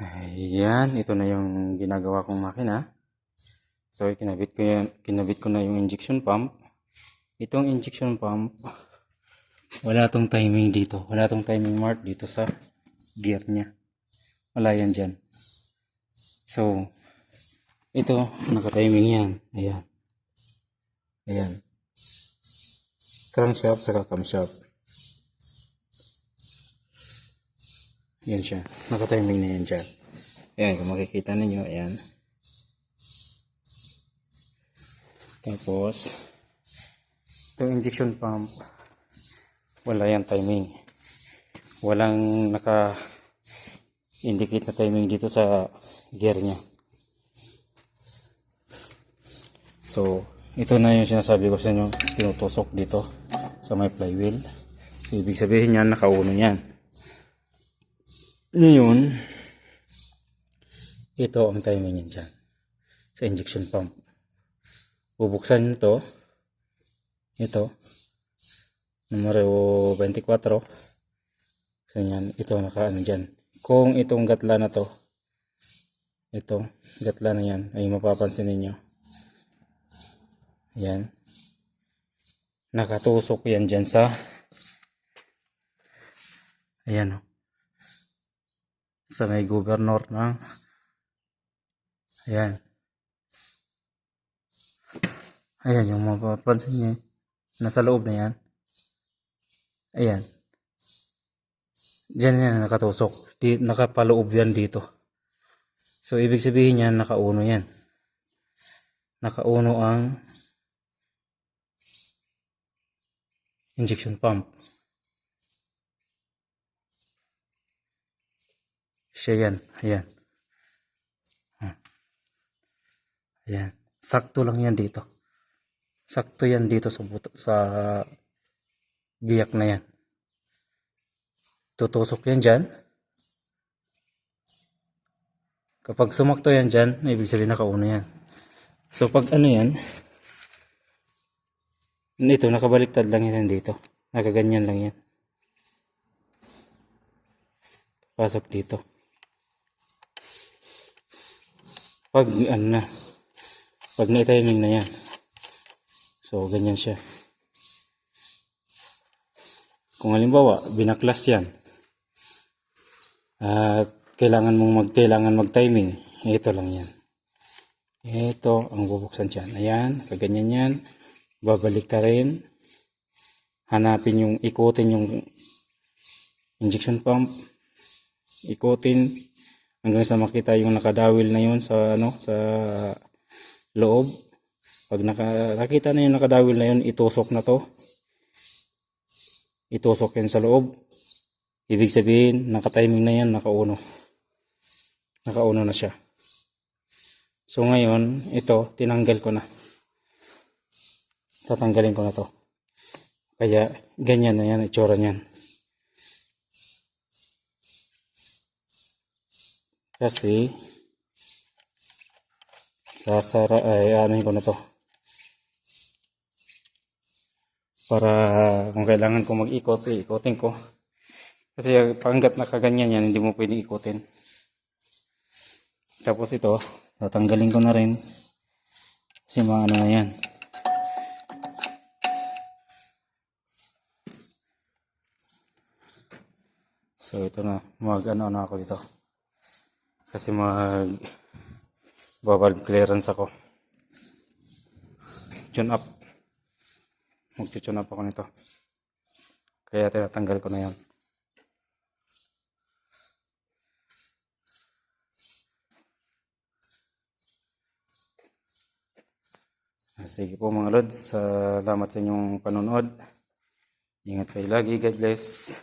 Ayan, ito na yung ginagawa kong makina. So, kinabit ko na yung injection pump. Itong injection pump, wala tong timing dito. Wala tong timing mark dito sa gear niya. Wala yan dyan. So, ito, naka-timing yan. Ayan. Ayan. Crankshaft saka camshaft. Yan siya. Naka-timing na yan dyan. Ayan, kung makikita ninyo, ayan. Tapos, itong injection pump, wala yan timing. Walang naka-indicate na timing dito sa gear niya. So, ito na yung sinasabi ko sa inyo, tinutusok dito sa may flywheel. So, ibig sabihin yan, nakauno yan. Ngayon, ito ang timing niyan dyan sa injection pump. Bubuksan nyo to. Ito. Numero 24. So, yan. Ito nakaano dyan. Kung itong gatla na to, ito, gatla na yan, ay mapapansin ninyo. Yan. Nakatusok yan dyan sa, ayan o. Sa may governor ng, ayan. Ayan yung mapapansin nyo. Nasa loob na yan. Ayan. Diyan yan nakatusok. Nakapaloob yan dito. So, ibig sabihin yan, nakauno yan. Nakauno ang injection pump. Siya yan. Ayan. Ayan. Sakto lang yan dito. Sakto yan dito sa biyak na yan. Tutusok yan dyan. Kapag sumakto yan dyan, ibig sabihin nakauno yan. So pag ano yan, ito nakabaliktad lang yan dito. Nakaganyan lang yan. Pasok dito. Pag ano na, pag na-timing na yan. So, ganyan siya. Kung halimbawa, binaklas yan. At kailangan mag-timing. Ito lang yan. Ito ang bubuksan dyan. Ayan, kaganyan yan. Babalik ka rin. Hanapin ikutin yung injection pump. Ikutin hanggang sa makita yung nakadawil na yun sa loob. Pag nakita na yung nakadawil na yun, itusok na to. Itusok yan sa loob. Ibig sabihin, nakatiming na yan, nakauno. Nakauno na siya. So ngayon, ito, tinanggal ko na. Tatanggalin ko na to. Kaya, ganyan na yan, itsura niyan. Kasi, anuhin ko na to. Para kung kailangan ko mag-ikot, ikotin ko. Kasi panggat nakaganyan yan, hindi mo pwedeng ikotin. Tapos ito, tatanggalin ko na rin. Kasi maano na yan. So ito na, mag-ano na ako dito. Kasi valve clearance ako. Tune up. Mag-tune up ako nito. Kaya tinatanggal ko na yan. Sige po mga lods, salamat sa inyong panonood. Ingat kayo lagi, God bless.